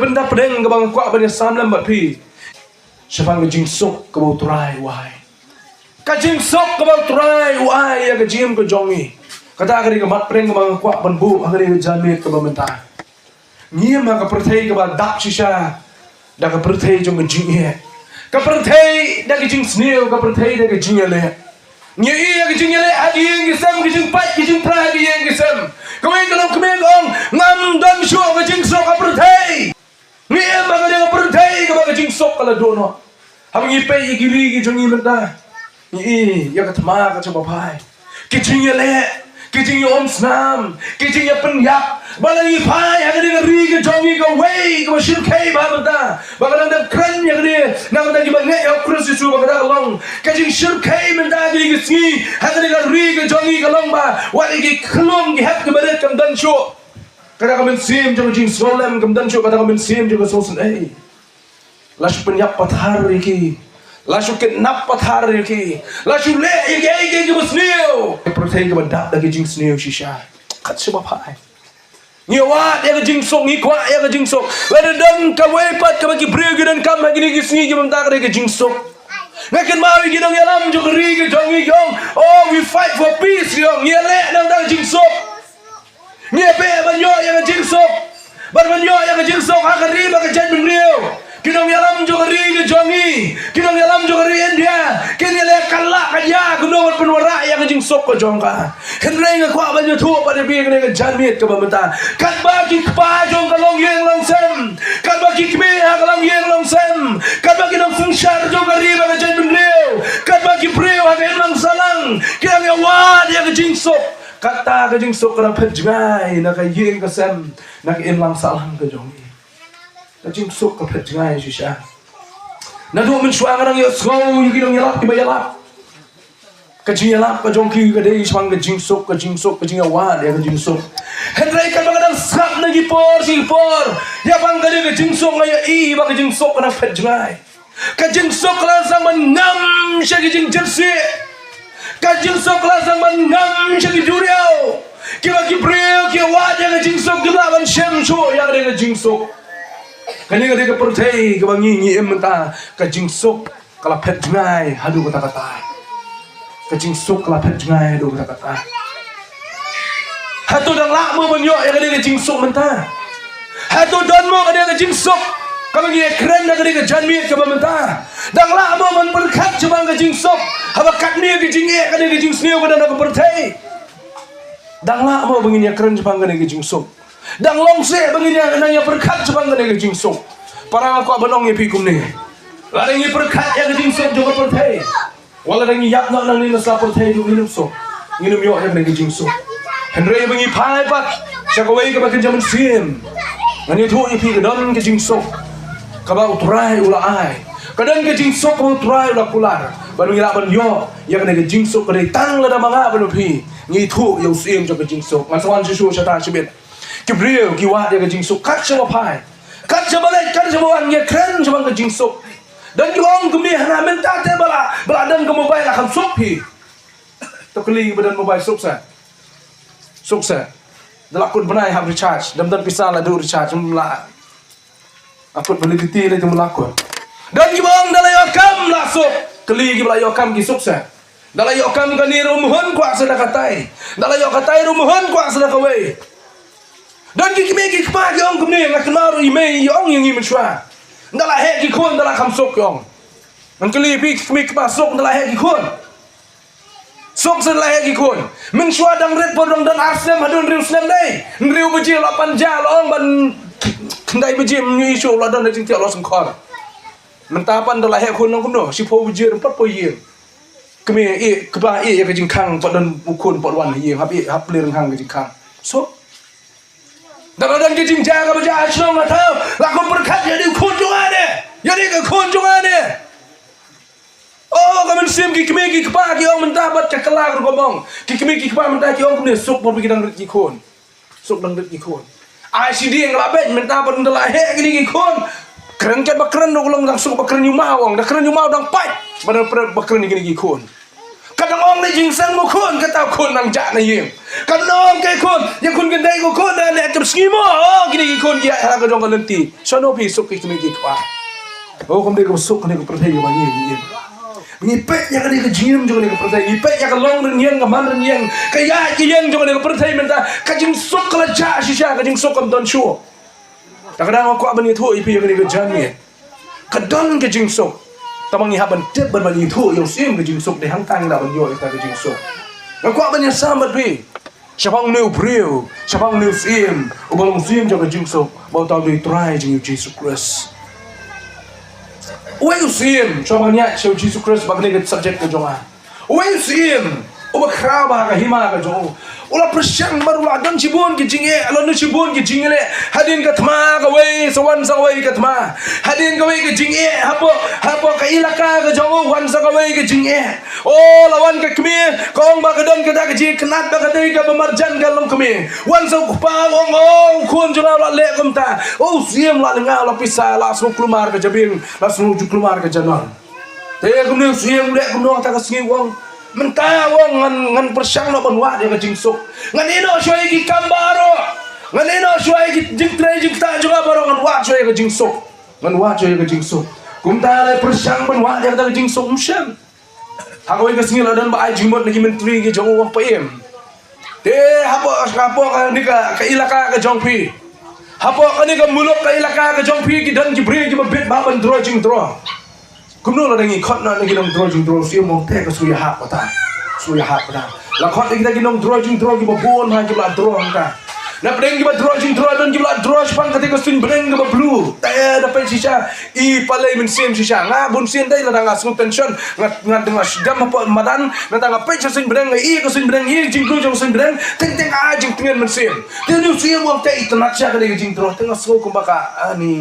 benda pedeng ke bang kuat bani sam lambat pi siapa ke jingsuk ke bau turai wahai ka jingsuk ke bau turai wahai ya ke jim ke jongi kata kali ke mat pedeng ke bang kuat ban bu kali ke jamit ke bamenta ngia ma ke perthai ke ba dak shisha dak ke perthai jong ke jingye ke perthai dak ke jing sneu ke perthai dak ke jingale ngia iya ke jingale adi ke sam ke jing pat ke jing pra ke yang ke sam kawai kalau kemeng ong ngam dan syok ke jingsuk ke perthai ngia ma ke dak perthai ke ba jingsuk kala dono ham ngi pe igiri ke jongi menta ngi ya ke thama ke coba pai ke jingale kijing om snam kijing ya penyak balangi pai yang ada ri ke jongi ke wei ke shil kai ba bata bagalan da kran yang ada nang da giba nge ya krus su bagada long kijing shil kai menta ke si yang ada ri ke jongi ke long ba wali ke khlong ke hap ke badet kam dan sho kada kam sim jong jing solam kam dan sho kada kam sim jong sosun ei lash penyak pathar ki lasu ke nap pathar ki lasu le ye busneu protein ke badak da ke jing sneu shisha khat se ba phai ni wa ya ke jing sok ni kwa ya ke jing sok la dan ka we pat ka ki bre gi dan kam ha gi sni gi mta ka ke jing sok ngaken ma wi gi dong yalam jo ri ge jong gi yong oh we fight for peace yong ye le dang dang jing sok ni pe ban yo ya ke jing sok ban yo ya ke jing sok ha ka ri ba ka jan bin riu kinong yalam jo ri ge jongi kinong yalam jo ri India kin le kala ka ya kuno penwara ya ke jing sok ko jong ka henrei ga kwa ban yo thu pa de bi ge jan mit ka ba mata kat ba ki pa jong ka long yeng long sem kat ba ki kme ha ka long yeng long sem kat ba ki nong fung shar jo ka ri ba ka jan bin riu kat ba ki preu ha ka lang salang kinong ya wa ya ke jing sok kata ke jing sok ka phet jai na ka yeng ka sem na ka in lang salang ka jongi jingsuk ka phet ngai shisha na do min shwa ngarang yo sgo yugi dong yalap ki bayalap ka jing yalap ka jong ki ka dei shwang ka jingsuk ka jing awa ya ka jingsuk henrei ka bagadang sap na gi por ya bang ka de ka jingsuk ngai i ba ka jingsuk ka phet ngai ka jingsuk la sang man ngam she gi jing jersi ka jingsuk la sang man ngam she gi duriao ki ba ki breu ki wa ya ka jingsuk ki la ban shem sho ya ka de ka jingsuk kani ka de perthai ka bangi ngi emta ka jingsuk kala phet ngai hadu kata kata ka jingsuk kala phet ngai hadu kata kata hatu dang la mo ban yo ya ka de jingsuk menta hatu don mo ka de jingsuk ka bangi kren na ka de jan mi ka menta dang la mo man perkhat cuma ka jingsuk haba kat ni ka jing ka de jing sneu ka dan ka perthai dang la mo bangi kren cuma ka de jingsuk dang long se bangnya nanya perkat sebang ke jingsuk para aku abanong ye pikum ni la ngi perkat ya ke jingsuk jo perthai wala ngi yap nak nang ni sa perthai du minum so nginum yo ya ke jingsuk henrei bangi phai pat sakawai ke bakin jaman sim ngani thu ye pi ke don ke jingsuk ka ba utrai ula ai kadan ke jingsuk ko utrai ula pular banu ila ban yo ya ke jingsuk ke tang la da manga banu pi ngi thu yo sim jo ke jingsuk masawan shu shata shibet Kibriu kiwa dia ke jingsuk kat sama pai kat sama le kat sama wan ye kren sama ke jingsuk dan kiong kemi hana menta te bala dan ke mobile akan sok pi to keli badan mobile suksa dalakun benai have recharge dam pisah la do recharge mula akut beli titi le mula dan kiong dalai okam la sok keli ki bala okam ki suksa dalai okam ka ni rumuhun kwa sedakatai dalai okatai rumuhun kwa sedakawai dan kiki kpa yong kumne ngak naru ime yong yang imen shwa ndala he ki khon ndala kham sok yong an kli pi kpa sok ndala he ki khon sok sen la he ki khon men shwa dang red podong dan arsem hadun riu snem dai riu beji la panja long ban ndai beji ni sho la dan jing ti lo sum khon men ta pan ndala he khon nong kuno si pho beji 4 po yin kme e kpa e ya ke jing khang podan ukun podwan yin hap e hap ler khang ke jing khang so dan ke jing jaga baca asrong atau laku berkat jadi kunjungan jadi ke kunjungan oh kamen sim ki kme ki kpa ki ong mentah bat kekelak ngomong ki kme ki kpa mentah ki ong kene sok por pikirang rit ki kon sok dang rit ki kon ICD ngelaben mentah bat ndala he ki kon keren ket bakren no long langsung bakren nyumau ong dah keren nyumau dang pai badan bakren ni ki kon kadang ong ni jingsang mo kun kata kun nang ja na yim kadang ong kay kun yang kun gandai ko kun na le tum skimo oh gini kun ya ha ka jong ka lenti so no pi suk ki tumi ki kwa oh kom de ko suk ni ko perthai ba ni yim ni pet ya ka ni ka jim jong ni ko perthai ni pet ya ka long ren yang ka man ren yang ka ya ki yang jong ni ko perthai men ta ka jing suk ka ja shisha ka jing suk kam don chu ta kadang ko ba ni thu pi ka ni ka jan ni ka don ka jing suk tamang ni haban tip ban ban thu yo sim ke jingsuk de hang tang da ban yo ta ke jingsuk na kwa ban ya samat bi shabang new brio shabang new sim u balong sim jo ke jingsuk ba ta ni try jing Jesus Christ we sim shabang ya show Jesus Christ ba ke subject ke jonga we sim u ba khra ba ka hima ka jo ula persyang baru la dan cibun ki jinge alon cibun ki jingele hadin ka thma ka we sawan sa we ka thma hadin ka we ki jinge hapo ka ilaka ka jongo wan sa ka we ki jinge oh lawan ka kmi kong ba ka don ka da ka ji knat ba ka dei ka bamarjan ka long kmi wan sa pa ong khun jona la le kum ta oh siem la nga la pisa la su klumar ka jabin la su ju klumar ka janon te kum ne siem le kum no ta ka singi wong mentah wong ngan persyang no banwa dia ke jingsuk ngan ino syoi ki kambaro ngan ino syoi ki jingtre jingta juga baro ngan wa syoi ke jingsuk ngan wa syoi ke jingsuk kum ta le persyang banwa dia ke jingsuk shem hakoi ke singil dan ba ai jimot lagi menteri ki jong wong PM te hapo ka ni ka ilaka ke jong pi hapo ka ni ka muluk ka ilaka ke jong pi ki dan ki bri ki bit ba ban dro jing dro kumno la dangi khot na ngi dong dro jing dro si mong te ka suya ha pata la khot ngi dagi dong dro jing dro ki ba bon ha ki la dro ka na breng ki ba dro jing dro dan ki la dro spang ka te ka sun breng ki ba blue ta da pe shisha i palai min sim shisha nga bun sin dai la danga sun tension nga denga sidam apa madan na danga pe sun breng i ka sun breng i jing dro jong sun breng teng teng a jing tengen min sim te nu si mong te itna cha ka de jing dro teng so ko ba ka ani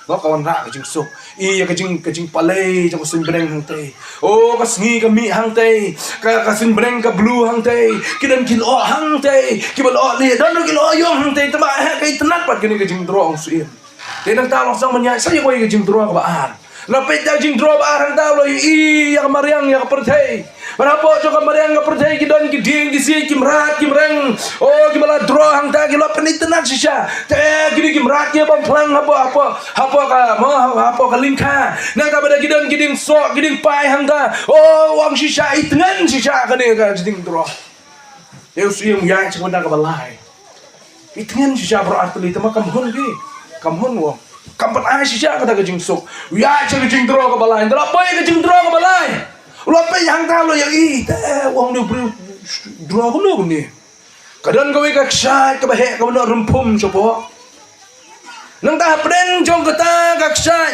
nó còn ra cái chừng sụp y cái chừng palay trong cái sinh breng hang tây ô cái sngi cái mi hang tây cái sinh breng cái blue hang tây cái đơn kilo hang tây cái bal ọ liệt đơn kilo yong hang tây tama cái tenat pat cái chừng draw ông suy thế năng ta lọc sang mình nhảy sao vậy cái chừng draw các bạn là bây giờ chừng draw bạn hang ta rồi y cái mariang cái perthai Berapa juga mariang ka percaya ki don ki ding ki si ki mrat ki mreng oh ki bala draw hang ta ki lo penitenat shisha te ki mrat ki bang plang apa ka lingka na ka bada ki don ki ding so ki ding pai hang ta oh wang shisha itngan shisha ka ne ka ding draw eu siam ya chi ka balai itngan shisha berarti li tama kam hun wo kam pat ai shisha ka ta ka jingsuk ya chi ka jing draw ka balai dra pai ka jing draw ka balai lo pe yang ta lo yang i te wong ni bru draw ko no ni kadang gawe ka ksai ka bahe ka no rumpum chopo nang ta preng jong kata ka ksai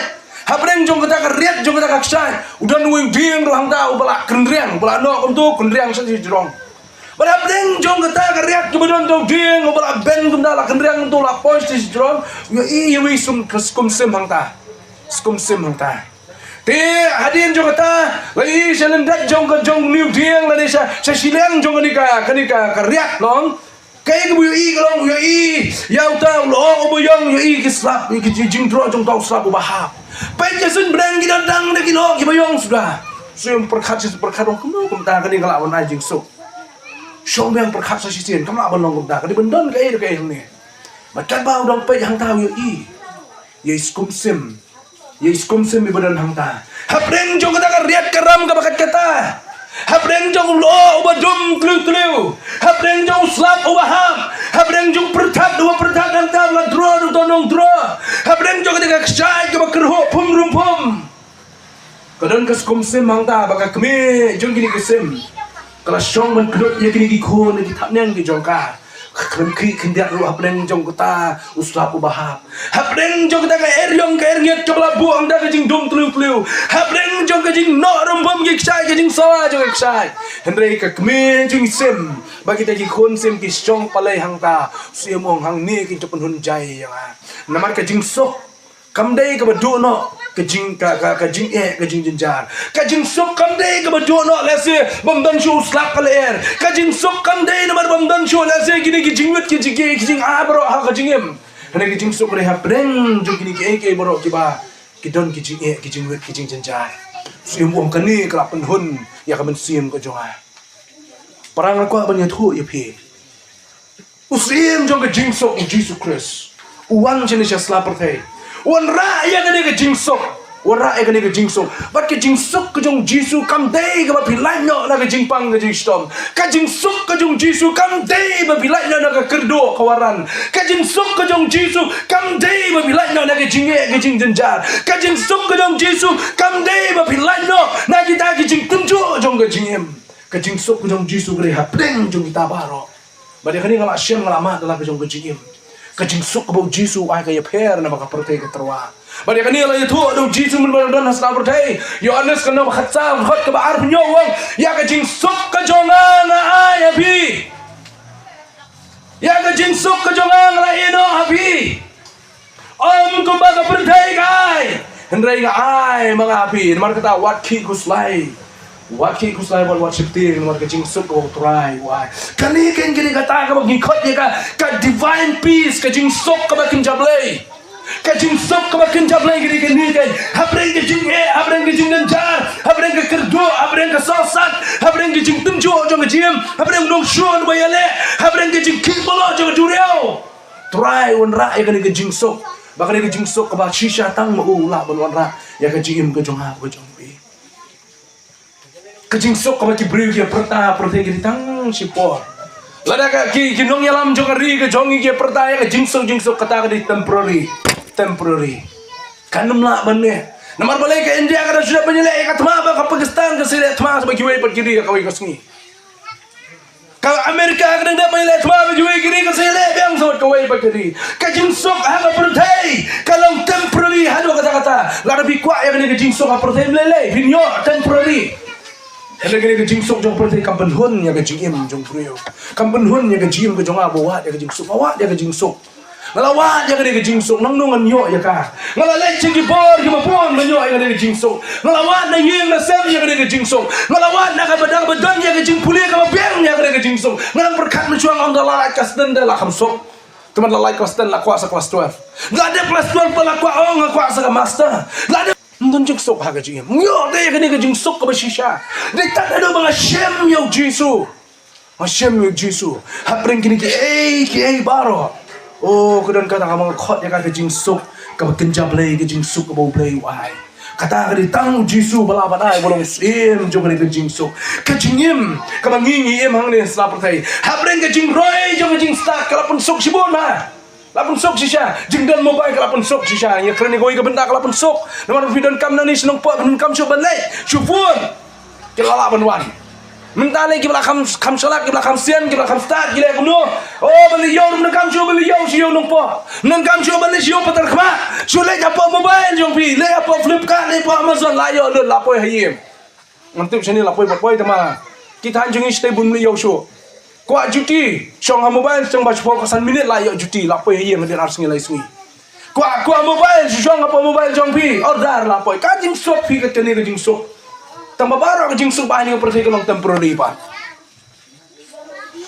ha preng jong kata ka riat jong kata ka ksai udan wing ding ro hang ta ubala kendriang ubala no kom tu kendriang sa jirong bala preng jong kata ka riat ka badon tu ding ubala ben kum da la kendriang tu la post is jirong yo i wi sum skum sim hang ta te hadin jong kata lai selendat jong new dieng la sa sileng jong ka riat long kai ku yo i kalong yo i yau ta lo o boyong yo i ki slap ki jing dro jong tau slap bahap pen jasun brang ki dang ki lo ki boyong sudah sum perkhat ong kum ta kani kala wan ai jing sok shong bang perkhat sa sisien kam la ban long kum ta kani bendon kai ni macam bau dong pe hang tau yo i ye skum sim ibadan hang ta hapreng jong kata ka riat karam ka bakat kata hapreng jong lo ubadum tlu hapreng jong slap ubaham hapreng jong pertat hang ta la draw do tonong draw hapreng jong kata ka ksai ka bakerho pum kadon ka skum sim hang ta baka kme jong kini kesim kala shong man kdot ye kini ki khon ki thapneng ki jong ka kan ki kindiak ru hapreng jong kata uslap ubahap hapreng jong kata ka eryong ka ernyet ka bala buang da ka jing dum tlu hapreng jong ka jing no rumpum ki ksai ka jing sawa jong ksai hendrei ka kme jing sim bagi ta ki khon sim ki shong palai hang ta siamong hang ni ki chapun hun jai yang namar ka jing sok kam dei ka badu no ka jing jinjar ka jing sok kam dei ka badu no la se bam dan shu slap ka ler ka jing sok kam dei namar bam dan shu la se gini ki jing wet ki jing abro ha ka jingem hane ki jing sok re ha breng jo gini ki bro ki ba ki don ki jing wet ki jing jinjar Sim uang kani kelap penhun ya kamen sim ke jonga. Perang aku banyak tu ya pi. Usim jong ke jingsuk Jesus Christ. Uang jenis selap pertai. Uang raya kani ke jingsuk. Uang raya kani ke jingsuk. Bat ke jingsuk ke jong Jesus kam day ke pilai no na ke jingpang ke jingstom. Ke jingsuk ke jong Jesus kam day pilai no na ke kerdo kawaran. Ke jingsuk ke jong Jesus kam day pilai no na ke jinge ke jing jenjar. Ke jingsuk ke jong Jesus kam day pilai no na kita ke jing tunjuk jong ke jingem. Ke jingsuk ke jong Jesus ke hapeng jong kita baro. Bade kani ngala SHEM ngala mat dalam kejong kejingim. Kejingsuk ke bau Jisu ay kaya per na makapertay ke terwa. Bade kani ngala itu do Jisu menbadan hasna pertay. Yohanes kana makhatsam khot ke baar penyowang ya kejingsuk ke jongan ay api. Ya kejingsuk ke jongan la ino api. Kumbaga pertay kay. Hendray nga ay mga api. Namar kata wat ki kuslay. Waki kuslay wat shifting war kejingsuk ko try why kani kata ka magikot ya ka divine peace kejingsuk ka bakin jablay kejingsuk ka bakin jablay kani habreng kejing habreng kejing nanjar habreng ke kerdo habreng ke sosat habreng kejing tunjo jong kejim habreng dong shon bayale habreng kejing kibolo jong duriao try unra ya kani kejingsuk bakal kejingsuk ka BASHISHA tang maula bonwanra ya kejim ke jong ha ke jong kejingsuk kau mati beri dia perta kita tang sipor. Lada ki kinong yalam jongari ke jongi dia perta ya kejingsuk kata di temporary. Kanum lah bende. Namar balik ke India kada sudah penyelek ke Tma ke Pakistan ke Syria Tma sebagai wei perkiri ke kawai kesni. Kalau Amerika kadang dah penyelek Tma bagi wei kiri ke Syria biang sebut kawai perkiri. Kejingsuk hanga pertai kalau temporary hadu kata-kata. Lada bikuak yang ni kejingsuk pertai meleleh vinyo temporary. Ada kini kejingsuk jong perti kampen hun ya kejingim jong priyo. Kampen hun ya kejingim ke jong abawat ya kejingsuk awat ya kejingsuk. Ngalawat ya kini kejingsuk nang nungan yo ya ka. Ngalalek cing bor ke mapon menyo ya kini kejingsuk. Ngalawat na yeng na sem ya kini kejingsuk. Ngalawat na kabadang badan ya kejing puli ke mabeng ya kini kejingsuk. Ngalang berkat mencuang ang dalai kasden dah kamsuk. Teman lalai kasden la kuasa kelas 12. Enggak ada kelas 12 pala kuasa kuasa ke master. Enggak ada Nton jingsuk ha kejing. Yo de kini kejingsuk ke BASHISHA. De tak ada mga SHEM yo Jisu. SHEM yo Jisu. Hapreng kini ki baro. Oh kedan kata mga khot ya ka kejingsuk ke kenjablay kejingsuk ke bau play wai. Kata ka ditang Jisu bala banai bolong sim jong kini kejingsuk. Kejingim ke mangingi em hang ni slapertai. Hapreng kejing roy jong kejing start kalapun suk sibon ha. Lapun sok sisha, jingdan mobile ke lapun sok sisha. Ya kerana kau ikan benda ke lapun sok. Nama video kam nani senang pot, kam coba leh, syufun. Kita lapan wan. Mentale kita kam salak, kita kam sian, kita kam start, kita kuno. Oh beli yau, nak kam coba beli yau siau nompo. Nak kam coba beli siau petar kema. Sulai apa mobile jong pi, leh apa Flipkart, leh apa Amazon, layo le lapoi hayim. Nanti sini lapoi berpoi teman. Kita hanjungi stay bun beli yau show. Kuat cuti, syong ha mobile syong baca fokusan minit lah yuk cuti, lapoi yang dia harus ngilai sungi. Kuat mobile, syong apa mobile jong pi, order lapoi. Kajing sok pi kat kini kajing sok. Tambah baru kajing sok bahani pergi ke long temporary pa.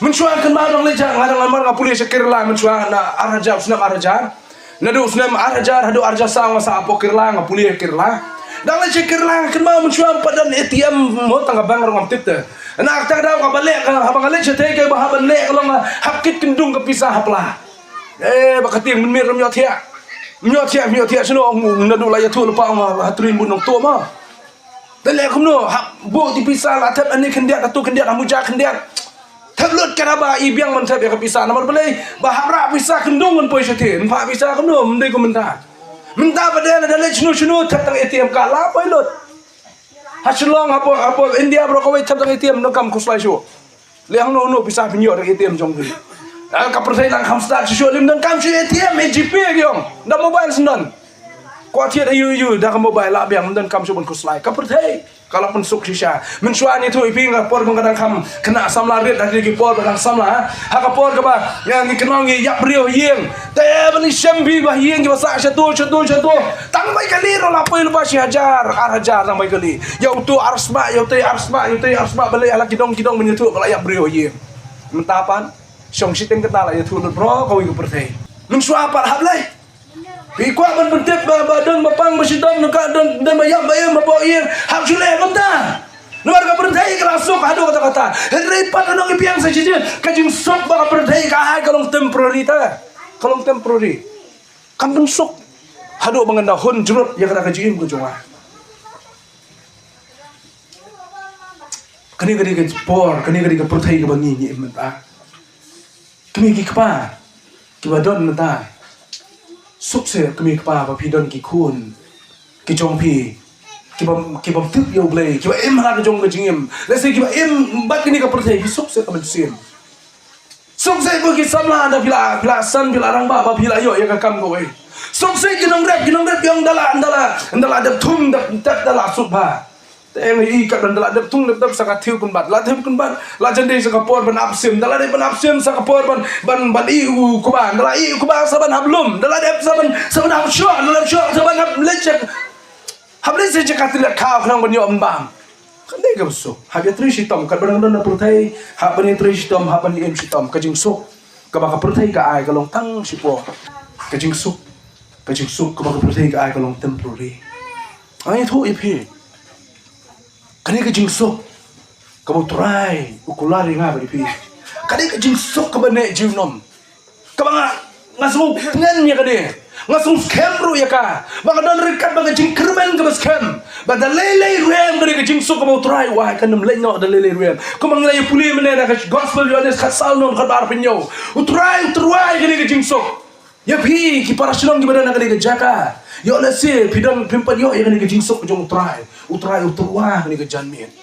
Mencuakan barang lejang, ngadang lamar ngapuli sekirla mencuakan na arajar, sunam arajar. Nadu sunam arajar, hadu arajar sang masa apo kirla ngapuli kirla. Dalam sekirla kenal mencuakan padan ATM mau tangga bang orang tip te. Nak tak dah kau balik kalau abang balik cetai kau bahan balik kalau hakit kendung kepisah haplah. Bakati yang menmir menyotia seno nadu laya tu lupa haturin bunong tu mah. Balik kau no bu dipisah lah tap ani kendiat atau kendiat amuja kendiat. Tablut kenapa ibiang mentap ya kepisah. Nomor balik bahara pisah kendung pun poin cetai. Nampak pisah kau no mendai kau mentah. Mentah pada ada leh tentang ATM kalah pilot. Hasilong apa India berkawai tentang ATM nakam kuslai show. Liang no pisah pinjau dari ATM jong tu. Kapertai lang kam start show lim dan kam show ATM GP giong. Dah mobile sendan. Kuatir ayu dah mobile lah biang dan kam show pun kuslai. Kapertai kalau pun suk shisha. Mensuan itu iping kapor kadang kam kena samla red dari kapor kadang samla. Ha kapor ke ba yang kenal ngi yak brio yeng. Teh bani SHEM bi bah yeng bahasa satu. Tang mai kali ro lapoi lupa si hajar tang mai kali. Ya utu arsma arsma balik ala kidong menyetu bala yak brio yeng. Mentapan song siteng ketala ya tu bro kau iku pertai. Mensuan apa hablai. Bikuat berbentuk badan bapang bersidam dekat dan bayam bapak iya hak sulit masuk hadu kata-kata. Repat anong ipiang sa jijin. Kajing sok baka perday kahay kalong temporary ta. Kalong temporary. Kampun sok. Hadu menganda hun jurut ya kata kajim ko jonga. Kani ke por, kani ke perday ka bangi ni imta. Kami ki kapa. Ki wadon mata. Sok se kami kapa ba pidon ki kun. Ki jong pi. Kibam tip yo blay kiba em ha ka jong ka jingim let's say kiba em bat kini ka perthai ki sok se ka sim sok se ko ki samla da pila san pila rang ba pila yo ya ka kam ko we sok se ginong rep yang dala dap thum dap dala suk ba te ngi ka dala dap thum dap saka thiu kun bat la jande saka por ban apsim dala de ban apsim saka por ban i u ku ba dala i ku ba saban hablum dala dap saban hab shwa dala shwa saban hab lecek Habis saya cakap tidak kau kena bernyo embang. Kan dia kebesu. Habis terus hitam. Kat barang-barang nak pertai. Hab bani terus hitam. Hab bani hitam. Kajing suk. Kabaka pertai ke ai. Kalong tang sipo. Kajing suk. Kabaka pertai ke ai. Kalong temporary. Ay itu ipi. Kani kajing suk. Kamu try. Ukulari nga bari pi. Kani kajing suk kabane jiwnom. Kabanga ngasung ngan ya kade. Ngasung scam ru ya ka. Baka don rekat baka jing kermen ke scam. Bada lele rem dari ke jing sok mau try wah kan nem lenyo da lele rem. Ko mang lay puli mene da gospel yo des khasal non khabar pinyo. Utray ke jing sok. Ya pi ki para silong ki badan ka ke jaka. Yo na se pidon pimpan yo ya ke jing sok jong utray ke janmin.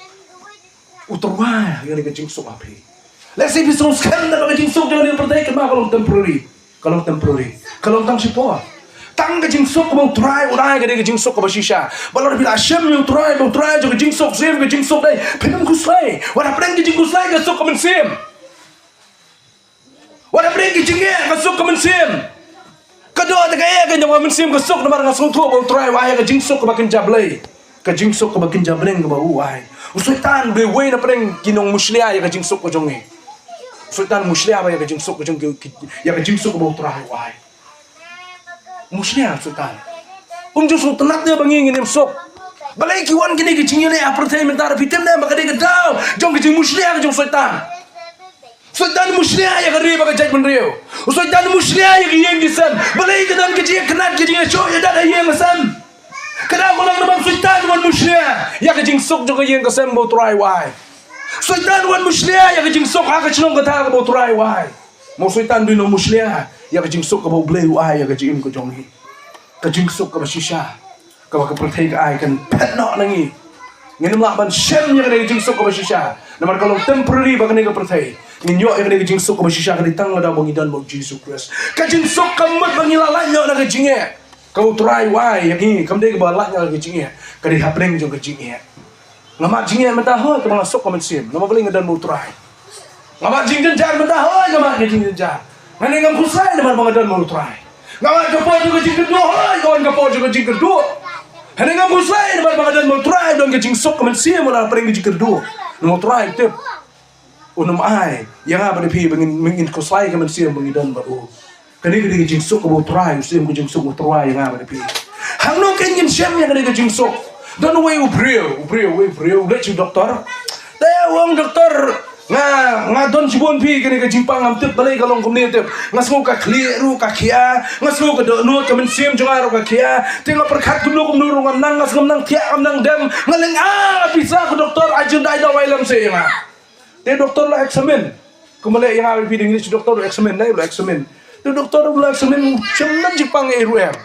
Utray ke jing sok api. Let's say bisong scam da baka jing sok jangan pertai ke ma kalong temporary. Kalau tang sipo tang ke jingsuk mau try urai ke jingsuk ke bashisha balor bila SHEM mau try jo ke jingsuk SHEM ke jingsuk dai pinam kuslai wala preng ke jingsuk slai ke sok ke mensim wala preng ke jingge ke sok ke mensim kedua te kaya ke jong mensim ke sok namar ngasung thu mau try wai ke jingsuk ke bakin jablai ke jingsuk ke bakin jableng ke bau wai usutan be wei na preng kinong muslia ya ke jingsuk ke jongi sultan muslia ba ya ke jingsuk ke jong ya ke jingsuk ke bau try wai muslia sultan jung tenat dia bangin ngin sok balai kiwan kini ke jingile apartheid mentar fitem na makade ke daw jong ke jing muslia ke jong sultan muslia ya ke riba ke jaj benrio sultan muslia ya ke yeng disan balai ke dan ke jing kenat ke jing show ya dan yeng sam kada ko lang naman sultan wan muslia ya ke jing sok jong ke yeng ke sam bau try wai sultan wan muslia ya ke jing sok ha ke chlong ke ta ke bau try wai mo sultan bino muslia ya ke jingsuk ke bau blay ai ya ke jing ko jong hi ke jingsuk ke bashisha ke ba ke pertai ke ai kan petno nangi ngin la ban SHEM ya ke jingsuk ke bashisha namar kalau temporary ba ke pertai ngin yo ya ke jingsuk ke bashisha ke ditang ada bangi dan bau Jesus Christ ke jingsuk ke mat bangi la yo na ke jinge kau try wai ya ki kam de ke ba la nya ke jinge ke di hapreng jong ke jinge ngama jinge mata ho ke masuk ke mensim nama paling dan bau try ngama jing jar mata ho ngama ke jing jar Nani ngam kusai depan pengadan mau try. Ngawat kapo juga jing kedua, hai kawan kapo juga jing kedua. Nani ngam kusai depan pengadan mau try don ke jing sok kemen sia mau pering jing kedua. Mau try tip. Unum ai yang apa de pi mengin kusai kemen sia mengidan baru. Kani ke jing sok mau try, sia ke jing sok mau try yang apa de pi. HANGNO kan ngin SHEM yang ke jing sok. Don way ubreu, let you doktor. Teh wong doktor nga don sibon pi kene ke jimpang am tip balai kalong kumne tip ngasmo ka kliru ka kia ngasmo ka do no ka men sim jonga ro ka kia tinga perkhat kumno kumno ngam nang ngas ngam nang tia am nang dem ngaleng bisa ke doktor ajun dai da wailam se nga te doktor la examen kumale yang abi pi English doktor examen dai la examen te doktor la examen chemnan jipang eruem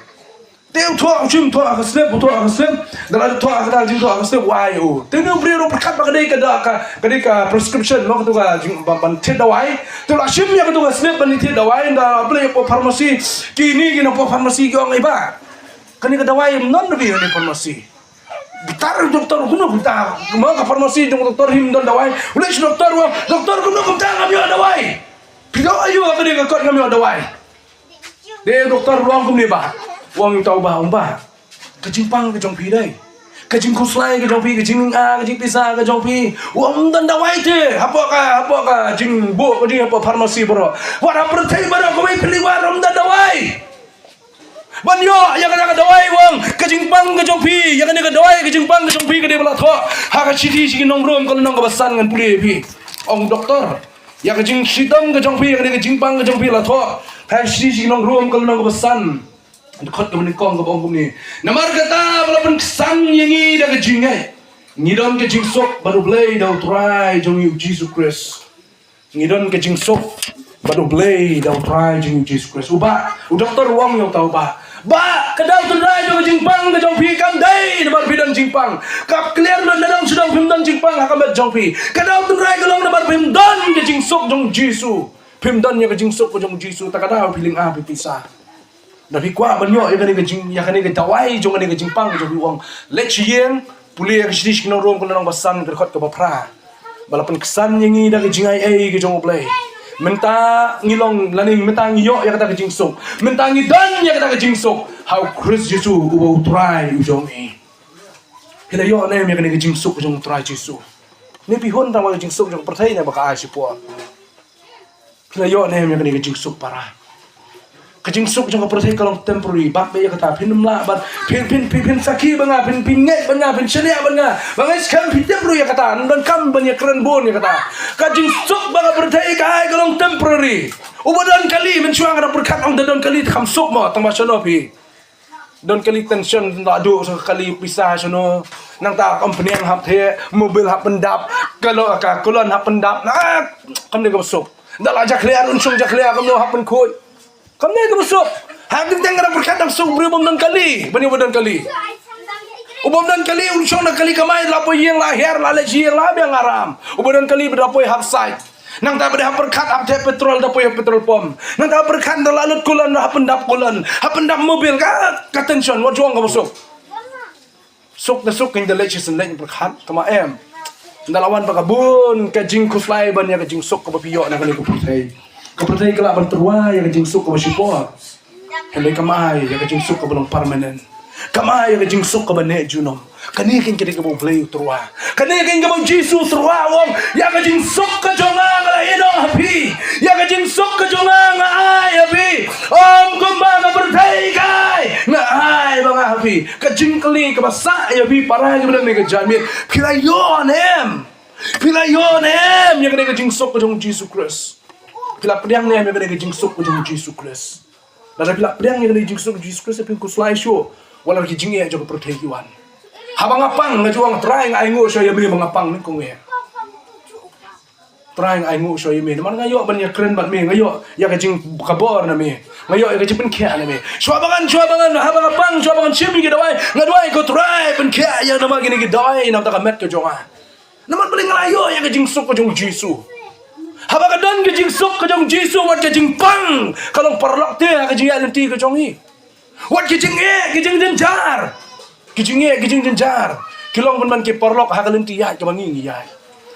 Teu tua jim tua akhsep dalam tua akhda jim tua akhsep wai o teu beri ro perkat bakadai ka prescription no tu ka jim ban the dawai tu la shim ya tu ka snap ban the dawai da play po pharmacy kini kina po pharmacy ki ong iba kani ka dawai non bi ni pharmacy bitar doktor kuno kita ma ka pharmacy jong doktor him don dawai ulai doktor kuno kumta ngam yo dawai pido ayu ka ni ka kot ngam yo dawai de doktor luang kum ni ba Wang tahu bah kejimpang ke jong pi dai kejing kuslai ke jong pi kejing kejing pisah ke jong pi wang dan dawai te apa ka jing bo ke jing apa farmasi bro wara pertai bro ko mai pilih waram dan dawai banyo ya ka dawai wang kejing pang ke jong pi ya ka dawai kejing pang ke jong pi ke de bala tho ha ka chiti si nong rom kalau nong ka basan ngan puli pi ong doktor ya ka jing sitam ka jong pi ka jing pang ka jong pi la tho ha chiti si nong rom kalau nong ka basan khot ka mani kong ka ong ni namar kata walaupun kesan yang ni dah ka jing ai ngidon ka jing sok baru blay dau try jong yu Jesus Christ ngidon ka jing sok baru blay dau try jong yu Jesus Christ uba doktor wang yo tau ba kadau tundai jong jingpang ke jong pi kam dai nabar pidan jingpang kap clear dan dadang sudah pimdan jingpang akamet jong pi kadau tundai kelong nabar pimdan ke jingsuk jong Jisu pimdan ya ke jingsuk ke jong Jisu tak ada feeling a pisah tapi kwa banyo ya kani ke jing ya kani ke dawai jong kani ke jingpang jong uang let chieng puli ke sidish kino rom kono nang basan ke khot ke bapra balapan kesan yangi da ke jingai ke jong play Menta ngilong laning menta ngiyo ya kata ke jingsuk menta ngidon ya kata ke jingsuk how Chris Jesu ubo try ujong e hila yo ne me ke jingsuk ujong try Jesu ni pihon ta wa jingsuk jong perthai ne baka asi po hila yo ne me ke jingsuk para ke jingsuk jong perthai kalong temporary bak be ya kata phin la bat phin saki banga phin nget banga phin chelia banga skam phin temporary ya kata ndon kam banya keren bon ya kata ka jingsuk banga perthai kai kalong temporary ubadan kali mencuang ada berkat ong don kali kham sok mo tang basono pi don kali tension tak adu sekali pisah sono nang ta company yang hap the mobil hap pendap kalau ka kolon hap pendap nah kam ne ka sok dala jak clear unsung jak clear kam no hap pen khoi kam ne ka sok hak ding tang ada berkat ong sok beri bom don kali bani ubadan kali ubom dan kali unsung na kali kamai lapo yang lahir lale jieng la biang aram ubadan kali berapoi hap side nang tak boleh berkat apte petrol dah poy petrol pom nang tak berkat lalut kulan hap pendap mobil ka tension wa juang ka bosok sok na sok king the lectures and lecture berkat kama em dalawan pakabun ka jing kuslai ban ya ka jing sok ka bapiyo na kali ko pertai kala ban terwa ya ka jing sok ka basipo hele kamai ya ka jing sok ka belum permanent kamai ya ka jing sok ka ban ne junom kani king kini ka bo play terwa kani king ka bo Jesus terwa wong ya ka jing sok ka jonga ngala ino happy ya ka jing sok ka jonga nga ai happy kumba ka pertai kai nga ai banga happy ka jing kali ka basa ya bi para ya belam ka jamit pilayon ya ka jing sok ka jong Jesus Christ pila priang ne ya ka jing sok ka jong Jesus Christ dara pila priang ya ka jing sok Jesus Christ pin ku slide show wala ki jing ya jo ka pertai kiwan habang apang ngajuang try nga aingo so yabi mga pang ni kung e try nga aingo so yabi man ngayo ban ya kren bat me ngayo ya ka jing kabor na me ngayo ya ka jing kya na me swabangan habang apang swabangan chimi gi dawai ngadwai ko try pen kya ya na magini gi dawai na ta ka met ka jonga naman bali ngayo ya ka jing sok ko jong Jisu habang ka dan ka jing sok ko jong Jisu wat ka jing pang kalong parlok te ka jing ya lenti ka jong hi wat ka jing jar kijing jenjar kilong pun man ke porlok hakalenti ya ke bangi ya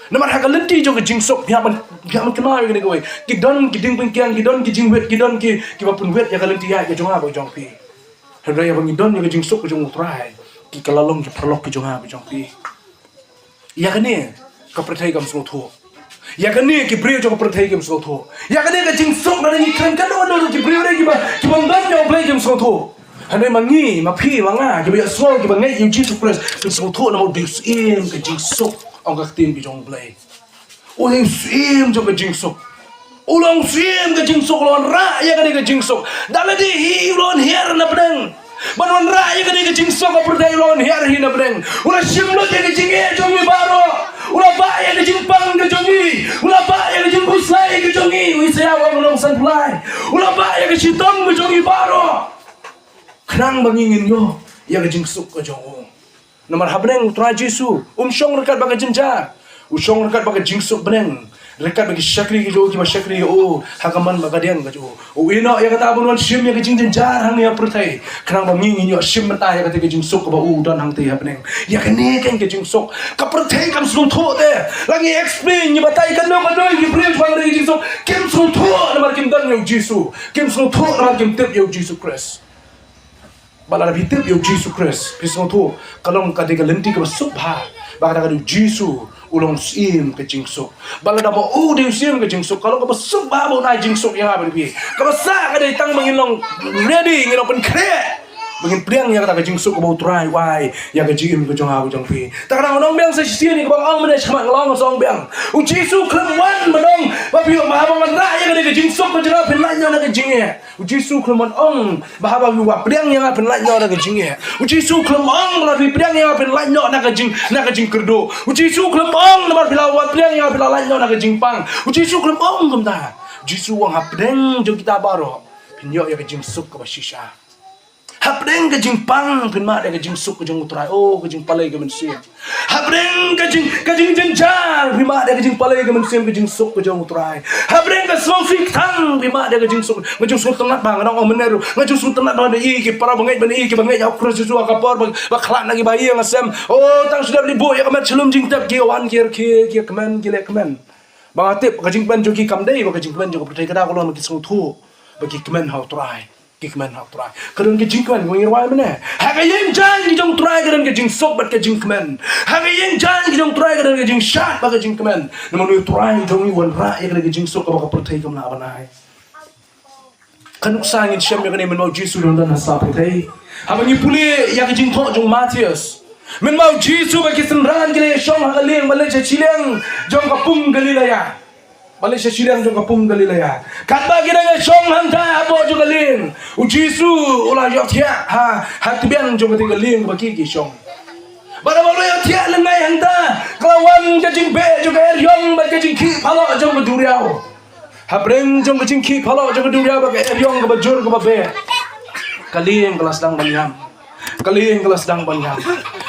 naman hakalenti jo ke jingsok ya man kenal ke kowe kidon kiding pengkiang kidon kijing wet kidon ki bapun wet ya kalenti ya ke jonga bo jong pi hendra ya bangi don ya ke jingsok ke jong utrai ki kalalong ke porlok ke jonga bo jong pi ya kene ka perthai kam so tho ya kene ki brio jo ka perthai kam so tho ya kene ka jingsok na ni kan no ki brio re ki bang dan jo play kam so tho Handai mangi, mapi manga, kita semua kita ngai Jesus Christ, kita semua tu nama disim ke jingsuk, orang tim ke jong play. Ulang sim jo ke jingsuk, ulang sim ke jingsuk lawan ra ya ke jingsuk. Dalam di hi lawan her na pedang, banon ra ya ke jingsuk ke perdai lawan her hi na pedang. Ulang sim lo ke jingge jongi baro, ulang ba ya ke jingpang ke jongi, ulang ba ya ke jingkuslai ke jongi, wisaya orang ulang sanplai, ulang ba ya ke sitom ke jongi baro. Kenang bangingin yo ya ke jingsuk ke jong nomor habneng tra Jesu syong rekat baga jenjar syong rekat baga jingsuk beneng rekat bagi syakri ke jo ki syakri hakaman baga diang ke jo ino ya kata abun shim ya ke jing jenjar hang ya pertai kenang bangingin yo shim mata ya ke jingsuk ke ba dan hang te habneng ya kene ken ke jingsuk ka pertai kam su tho te lagi explain ni batai kan no ki bridge bang re jingsuk kim su tho nomor kim dan yo Jesu kim su tho nomor kim tip yo Jesus Christ bala bitir yo Jesus Christ pisong tu kalong kadega lenti ke subha baka ka Jesu ulong sim ke jingsuk bala da mo de sim ke jingsuk kalong ka subha bo na jingsuk ya ba bi ka sa ka dai tang mangilong ready ngilong pen kre Bangin priang ya kata jingsuk ke bau try why ya ke jim ke jong ha ke jong pi. Tak kadang orang biang sesi ni ke bang ang mana cuma ngelong song biang. Jisu kelemawan menong babi mahabang ra ya ke jingsuk ke jong pin lai nyo na ke jingye. Jisu kelemawan ong bahaba bi wa priang ya pin lai nyo na ke jingye. Jisu kelemawan la bi priang ya pin lai nyo na ke jing kerdo. Jisu kelemawan na bar bila wa priang ya bila lai nyo na ke jing pang. Jisu kelemawan kum ta. Jisu wang hapdeng jong kita baro. Pinyo ya ke jingsuk ke bashisha. Hapdeng ke jing pang pin ma de ke jingsuk ke jing utrai oh ke jing palai ke mensim. Hapdeng ke jing jenjar pin ma de ke jing palai ke mensim ke jingsuk ke jing utrai. Hapdeng ke smong fik tang pin ma de ke jingsuk ke jingsuk tengah bang nang om meneru ke jingsuk tengah bang i ke para bangai ban i ke bangai ya kru susu kapor ba khlak lagi bayi ngasem oh tang sudah libu ya kemet selum jing tap ke wan kir kemen gile kemen. Bang atip ke jing pen joki kamdei ba ke jing pen jok pertai kada ko lo ke sung thu bagi kemen hau try. Kikman hak try. Kadang ke jingkman ngir wai mana? Hak yang jan ki jong try kadang ke jing sok bat ke jingkman. Hak yang jan ki jong try kadang ke jing shat ba ke jingkman. Namun you try jong ni wan ra ya kadang ke jing sok ba ka pertai kam na banai. Kanuk sangin shem ya kadang men mau jisu don dan hasa pertai. Habang ni puli ya ke jing thok jong Matius. Men mau jisu ba ki senran ke shong hak leng bale che chileng jong kapung Galilea. Balik sesilang jong kapung Galilea. Kat bagi dengan song hantai abo jong galing. Jisu ulah yo tia ha tibian jong ketika galing bagi ki song. Bara balo yo tia lengai hanta. Kelawan ke jing be jong er yong ba ke jing ki phalo jong duriau. Habreng jong ke jing ki phalo jong duriau ba ke er yong ke bajur ke ba be. Kaling kelas dang banyam. Kaling kelas dang banyam.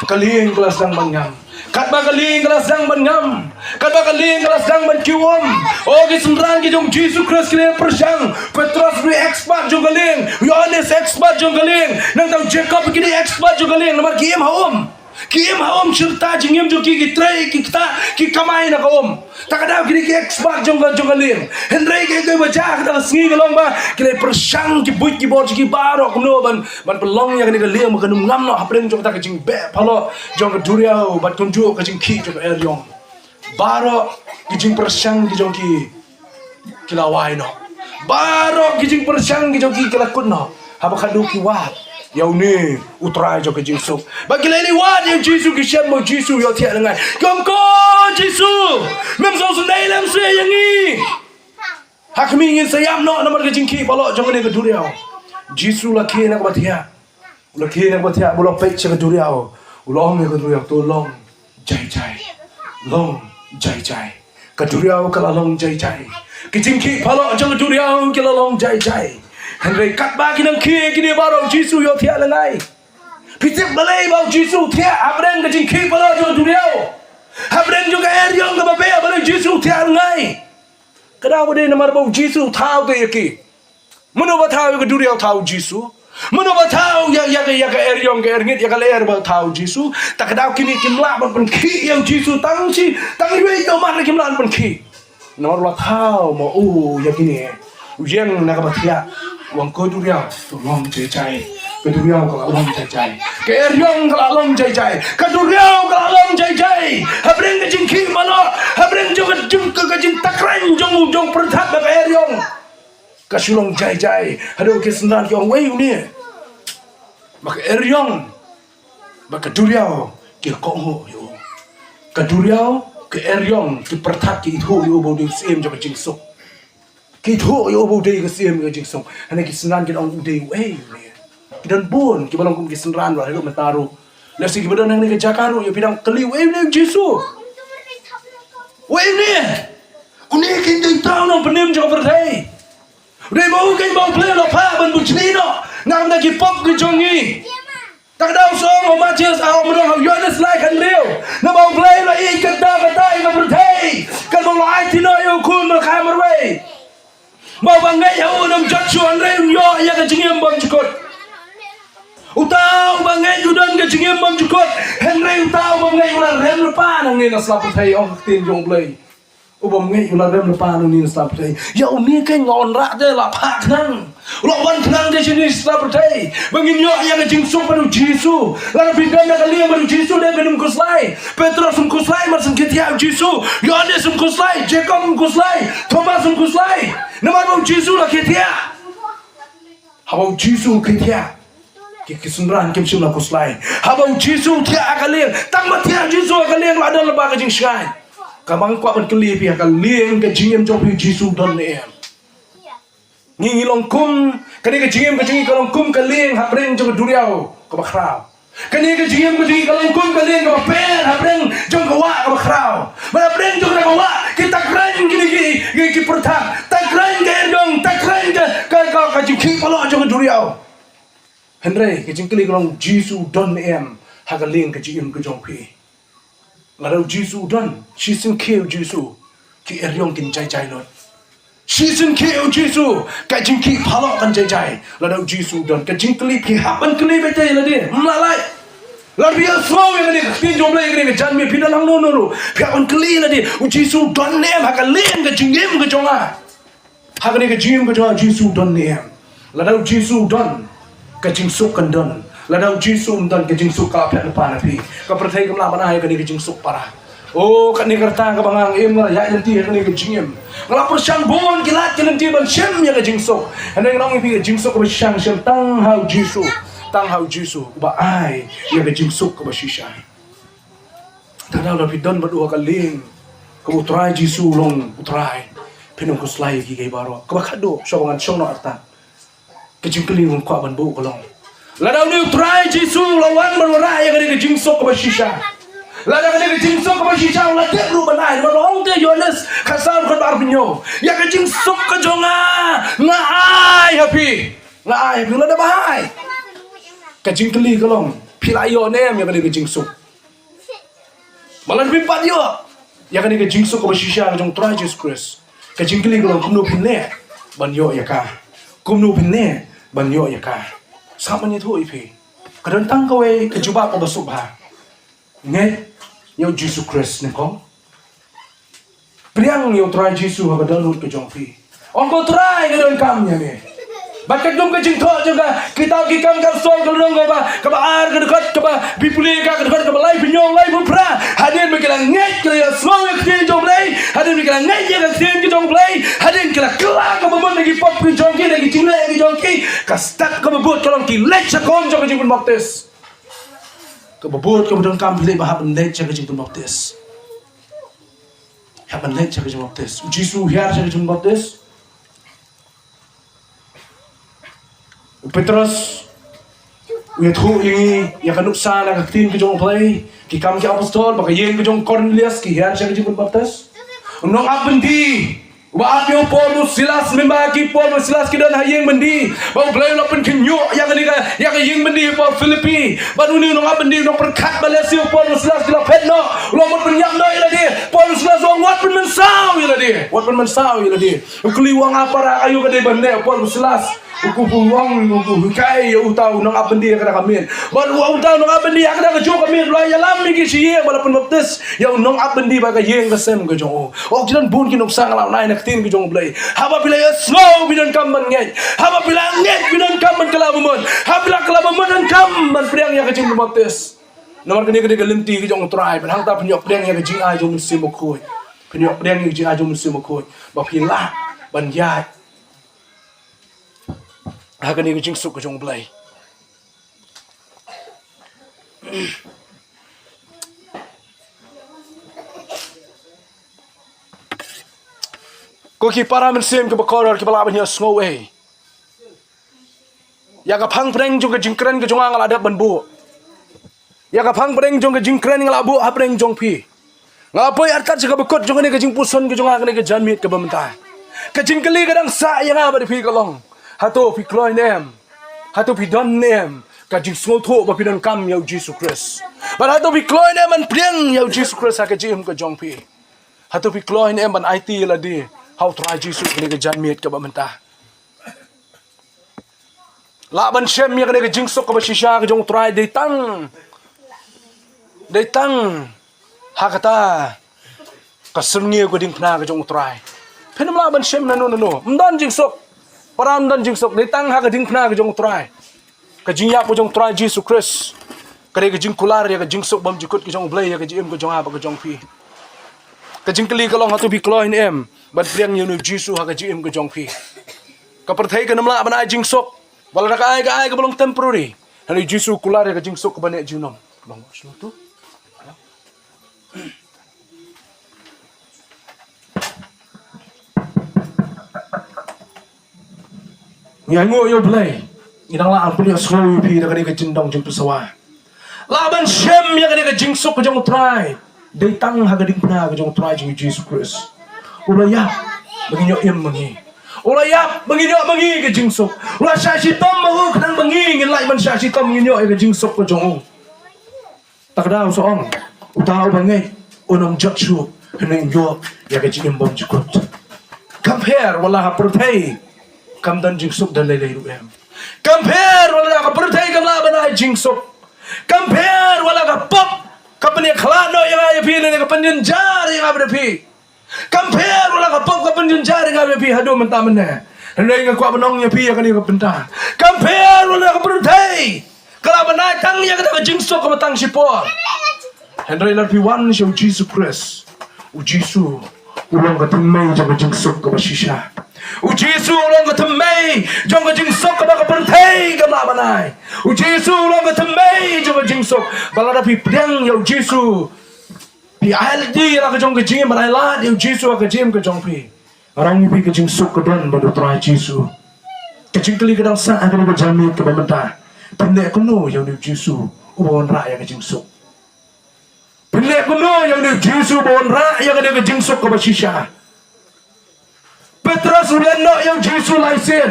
Kaling kelas dang banyam. Kat ba kaling kelas dang banyam. Kat ba kaling kelas dang bankiwom. Oh ki senrang ki jong Jesus Christ kile persang. Petrus bi expert jong kaling. Yohanes expert jong kaling. Nang tau Jacob ki expert jong kaling. Namar ki em haom. Ki em haom cerita jingem jong ki tray ki kita ki kamai na kaom. Tak ada ki expert jong kaling. Henry ki baca kita sengi kalong ba kile persang ki buit ki bor ki baro kuno ban pelong ya ki kaling makanum ngam no hapreng jong ta ki jing be phalo jong ka duriau bat kunju ka jing ki jong er yong. Baro kijing persang kijong ki lawai no. Baro kijing persang kijong ki kelakun no. Haba kadu ki wat. Yau ni utrai jong kijing sok. Bagi leni wat yang Jisu ki shem mo Jisu yo tia lengai. Kong ko Jisu. Mem so sunai lam se yang ni. Hak mi ingin sayam no namar kijing ki balo jong ni ke duriau. Jisu la ki nak batia. Ula ki nak batia bulo pek che ke duriau. Ulong ni ke duriau tolong jai. Long jai. Kaduriau kala long jai. Kijing ki phalo jong kaduriau kala long jai. Henry kat ba kinang ki kini baro Jisu yo tia lengai. Pitip balai bau Jisu tia abreng kijing ki phalo jong kaduriau. Abreng juga er yong ka babe balai Jisu tia lengai. Kadau bade namar bau Jisu thau te yaki. Mano ba thau kaduriau thau Jisu. Mano ba thau ya er yong ka er ngit ya ka ler ba thau Jisu. Tak kadau kini kimla ban ki yang Jisu tang yui to mar kimla ban ki. Nomor ba thau mo ya kini. Ujeng na ka batia. Wang ko duriau to long jai. Kaduriau ka long jai. Ka er yong ka long jai. Kaduriau ka long jai. Habreng ka jing ki malo. Habreng jong ka jing takran jong perthat ba er yong. Kasulong jai. Hado ke sendan ki ong wei ni. Maka er yong. Maka duriau ki kong yo. Kaduriau ke er yong ki perthat ki thu yo bo ding sim jong jingsuk. Ki thu yo bo ding sim jong jingsuk. Hana ki sendan ki ong dei wei ni. Dan pun ki balong ki sendan wa hado metaru. Lesi ki badon nang ni ke Jakaru yo pidang keli wei ni Jisu. Wei ni. Uni ki ding tau no penim jong pertai. Udah mau kan bang play lo pa ban bucini no. Ngam na ki pop ki jongi. Tak daw song o Matius a o mro Yohanes like kan leo. Na bang play lo I kata i na bertai. Kan bang lo ai tino yo kun mal kamar we. Mau bang ngai yo nam jatsuan re yo ya ka jingem bang jukot. Utau bang ngai judan ka jingem bang jukot. Henry utau bang ngai ular rem lepa nang ni na slap thai ong tin jong play. Ubam ngai ular rem lepa nang ni na slap thai. Ya uni kan ngon ra de la pha nang. Lo wan nang de sini slap thai. Bangin yo ya ka jingsuk panu Jisu. La bidam na kali panu Jisu de benum kuslai. Petrus kuslai mar sengkit ya Jisu. Yohanes kuslai, Jacob kuslai, Thomas kuslai. Namar bau Jisu la kitia. Habau Jisu kitia. kisunran kim shim la kuslai habang jisu thia akalieng tang ma thia jisu akalieng la dan ba ka jing shai kamang kwa ban kli pi akalieng ka jingem jong pi jisu don ne ngi long kum kani ka jingem ka jingi ka long kum ka lieng habreng jong duriao ka bakrao kani ka jingem ka jingi ka long kum ka lieng ka pen habreng jong ka wa ka bakrao ba habreng jong ka wa kita kran gini ki pertang takran ka endong takran ka jing palo jong duriao Henry ke jingkli kolong Jisu don em hagaling ke jim ke jong pi larau Jisu don shisin keu Jisu ki eryong kin jai lot shisin keu Jisu ka jingki phalo kan jai larau Jisu don ke jingkli pi hapan kli bete la dia mlalai lar biar slow yang ni tin jom lai ni jan mi pi dalang no pi hapan kli la dia Jisu don em hagaling ke jingim ke jonga hagani ke jim ke jonga Jisu don em larau Jisu don ka jingsuk kan don ladau jisu don ka jingsuk ka phe pa na pi ka prathai kam la bana hai ka ni ka jingsuk para oh ka ni karta ka bangang em la ya yanti ka ni ka jingem ngala persyang bon kilat kilanti ban shem ya ka jingsuk haneng nong pi ka jingsuk ka syang shem tang hau jisu ba ai ya ka jingsuk ka bashisha tadau la pi don badu ka ling ka utrai jisu long utrai pinong ko slai ki gai baro ka khado shobangan shong no arta kejingkeli ngom kwa ban bu kolong ladau ni try jisu lawan berwara yang ada jingsuk ke bashisha ladau ada jingsuk ke bashisha la te ru banai long te yones kasar kon bar pinyo ya ke jingsuk ke jonga ngai happy ladau bahai kejingkeli kolong pilayo nem yang ada jingsuk malan bimpat yo yang ada jingsuk ke bashisha jong try Jesus Christ kejingkeli kolong kumno pinne ban yo ya ka kumno pinne banyo ya ka sama ni thu ipi kadang tang kawe kejuba ko basubha nge yo Jesus Christ ne ko priang yo try Jesus ha kadang ke jongpi ongko try kadang kam nya ne bakat dum ke jingtho juga kita ki kam kar sol kadang ka ba ar ke dekat ka ba bipuli ka dekat ka ba lai pinyo lai pra hadin me kala nge ke yo slow ke jong lai hadin me kala nge ke ke jong lai hadin kala kala ka ba mon lagi pop ke jong ki lagi jingle ke jong ki ka start ka ba buat kalong ki let sa kon jong jing baptis ka ba buat ka ba kam pilih ba haben let sa jing baptis haben let sa jing baptis jisu hiar sa jing baptis Petrus we thu ini ya kanuk sana ka tin ke jong play ki kam ki apostol ba ka yen ke jong Cornelius ki hiar sa jing baptis nong abendi wa apyo Paulus Silas memba ki Paulus Silas ki dan hayeng bendi ba play lo pen kinyo yang ni ka ya ka yeng bendi pa Filipi ba nu nong abendi nong perkat balesio Paulus Silas ki la petno lo mo pen yam doi la di Paulus Silas wong wat pen mensau ila di wat pen mensau ila di ukli wong apa ayu ka de bende Paulus Silas uku buang uku kai utau nong abendi ka kamin ba utau nong abendi ka da jo kamin lo ya lam mi ki siye ba pen baptis yang nong abendi ba ka yeng ka sem ka jong o jidan bun ki nong sang la nai tin ki jong blai haba bila ya slow bidan kamban ngai haba bila ngai bidan kamban kalabumon haba bila kalabumon dan kamban priang ya kajing baptis nomor kini kini galimti ki jong try ban hang ta pnyok priang ya kajing a jong sim khoi pnyok priang ki jing a jong sim khoi ba pila ban ya ha kini ki jing suk ki jong blai ko ki para men sem ke bakor ke bala ban ya snow eh ya ka phang preng jong ke jingkren ke jong ang ada ban bu ya ka phang preng jong ke jingkren ngala bu ha preng jong pi ngapai arkat juga bekot jong ni ke jing puson ke jong ang ni ke janmit ke bamta ke jingkeli kadang sa yang aba pi kalong hato pi kloy nem hato pi don nem ka jing small tho ba pi don kam ya Jesus Christ ban hato pi kloy nem an preng ya Jesus Christ ha ke jim ke jong pi hato pi kloy nem ban IT la di how try Jesus ni ke janmit ke bamta la ban shem ya ke jingsuk ke bashisha ke jong try de tang ha kata kasungi ko ding pna ke jong try phenam la ban shem na no mdan jingsuk param dan jingsuk de tang ha ke ding pna ke jong try ke jingya ko jong try Jesus Christ ke jing kular ya ke jingsuk bam jikut ke jong blai ya ke jim ko jong ha ke jong pi ke jingkeli kalong hatu bi kloin em ban priang you Jesus ha ke jim ke jong pi ka perthai ke namla ban ai jingsuk wala ka ai ke belum temporary Hani jisu kular ya jingsuk ke banek jinom. Bang selo tu. Yang ngo yo play. Inang la ampun yo slow pi da ke jindong jing pesawa. Laban SHEM ya ke jingsuk ke jong try. Dei tang ha gading pna ke jong try jing Jesus Christ. Ulaya menginyo yem mengi. Ulaya menginyo mengi ke jingsuk. Ula syashi tom mau kenang mengi ngin lai man syashi tom menginyo ke jingsuk ke jong. Tak ada soong. Utau bangai onong jaksu heneng yo ya ke jing bom jikut. Compare wala ha pertai. Kam dan jingsuk dan lelai ruem. Compare wala ka pertai kam la banai jingsuk. Compare wala ka pop kapanya khalano yang ay pi ne kapanya jari yang ada pi. Compare wala ka pop kapanya jari yang ada pi hado mentamen ne. Hendai ka kwa benong nya pi ya kani ka benta. Compare wala ka pertai. Kala banai tang ya ka jingsuk ka matang sipo. Hendai la pi wan show Jesus Christ. U Jesus ulang ka tumay jang jingsuk ka bashisha. Ujisu long ka temay jong ka jingsuk ka baka pertai ka labanay. Ujisu long ka temay jong ka jingsuk balada pi priang ya ujisu pi aldi la ka jong ka jing marai la ya ujisu ka jing ka jong pi arang pi ka jingsuk ka don badu trai jisu ka jingkli ka dang sa ka ka jamit ka bamenta pinde ko no ya ujisu ubon ra ya ka jingsuk pinde ko no ya ujisu ubon ra ya ka jingsuk ka bashisha. Petrus uleno yang Yesus laisin.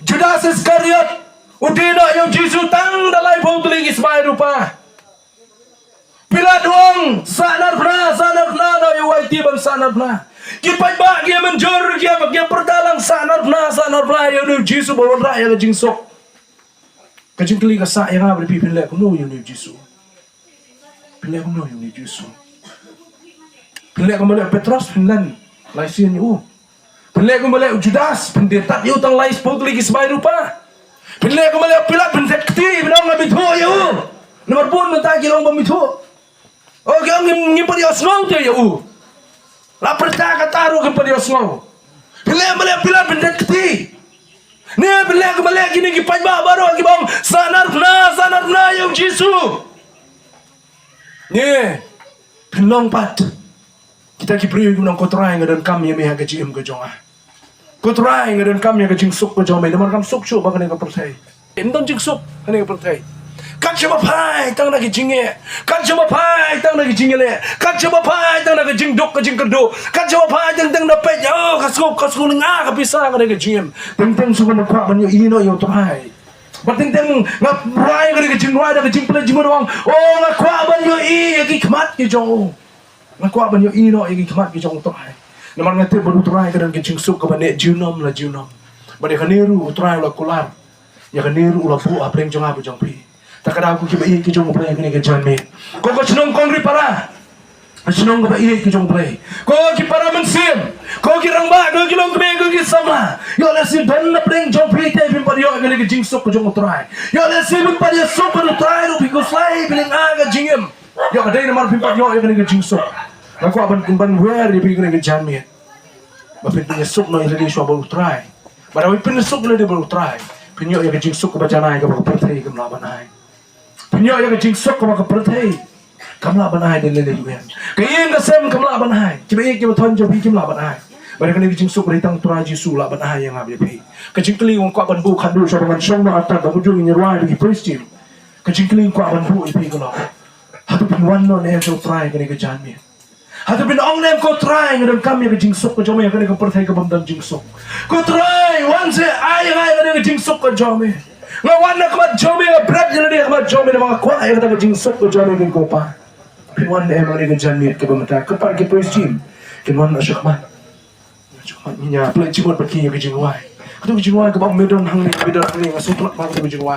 Judas Iskariot udino yang Yesus tang dalai putling ismai rupa. Pilat wong sanar na no yang waiti bang sanar na. Kipai ba kia menjur kia perdalang sanar na yang Yesus bawa raya ke jingsuk. Kajing kali ka sa yang abri pipin lek no yang Yesus. Pilek no yang Yesus. Pilek kembali Petrus pinlan laisin you. Pilih kembali Judas, pendetat you tang lais putli kismai rupa. Pilih kembali Pilat pendet keti, benang ngabit ho you. Nomor pun mentagi long bamit ho. Oh, kau ngimpa dia osngau tu you. Lapar tak kataru ngimpa dia osngau. Pilih kembali Pilat pendet keti. Ni pilih kembali gini kipai baru lagi bang sanar na you Yesus. Ni penong pat. Kita kipri guna kotorai ngadan kami yang meha kecim ke jongah. Kotorai ngadan kami yang jingsuk ke jongah. Demar kam suk bahkan yang kepercayai. Entong jingsuk kan yang kepercayai. Kan cuma pai tang lagi jinge. Kan cuma pai tang lagi jingele. Kan cuma pai tang lagi jingdok ke jingkerdo. Kan cuma pai tang dapat oh kasku ngah kapisa kan yang jingem. Teng suka nakwa banyo ino yo torai. Bating ngap rai kan yang jingwai dah jingpele jingmorong. Oh nakwa banyo i yaki kemat ke jong. Nakwa banyo ino yaki kemat ke jong torai. Namar ngate baru torai kan yang jingsuk ke banek jinom la jinom. Bade kaniru torai la kular. Ya kaniru la pu apreng jong abu jong pi. Takada aku kibai ke jong play kini ke janme. Ko senong kongri para. Senong ke bai ke jong play. Ko ki para mensim. Ko ki rangba, ko ki long kebe, ko ki sama. Yo la sim ben na play jong play te pin par yo kini ke jingsuk ke jong torai. Yo la sim pin par yo sok par torai ru pi ko slay biling aga jingem. Yo kadai namar pin par yo kini ke jingsuk. Aku aban kumban wer di pikir ke janme. Bapin punya sok no ile di swa baru try. Barawi pin sok ile di baru try. Pinyo ya ke jingsuk ke bacanai ke baru pertai ke melabanai. Pinyo ya ke jingsuk ke baru pertai. Ke melabanai di lele yuan. Ke ing ke sem ke melabanai. Kiba ik kiba ton jo pi ke melabanai. Bari ke jingsuk ke ditang turai jisu labanai yang abi pi. Ke jingkli ngko ban bu khandu so ban song no atat ba ju ni rwai di pristim. Ke jingkli ngko ban bu ipi ke lo. Hatu pin wan no ne so try ke janmi. Hatu bin ong nem ko try ngam kami ke jingsuk ko jome ke perthai ke bamdan jingsuk. Ko try wan se ai ke jingsuk ko jome. Ngawan nak mat jome ke berat jela dia mat jome de mga kwa ai ke jingsuk ko jome ke ko pa. Pinwan em ke janmi ke bamta ke par ke pristim. Kinwan na syakman. Syakman niya play jimot pati ke jingwai. Katu jingwai ke bang medon hang ni medon hang ni ngasuk mak ke jingwai.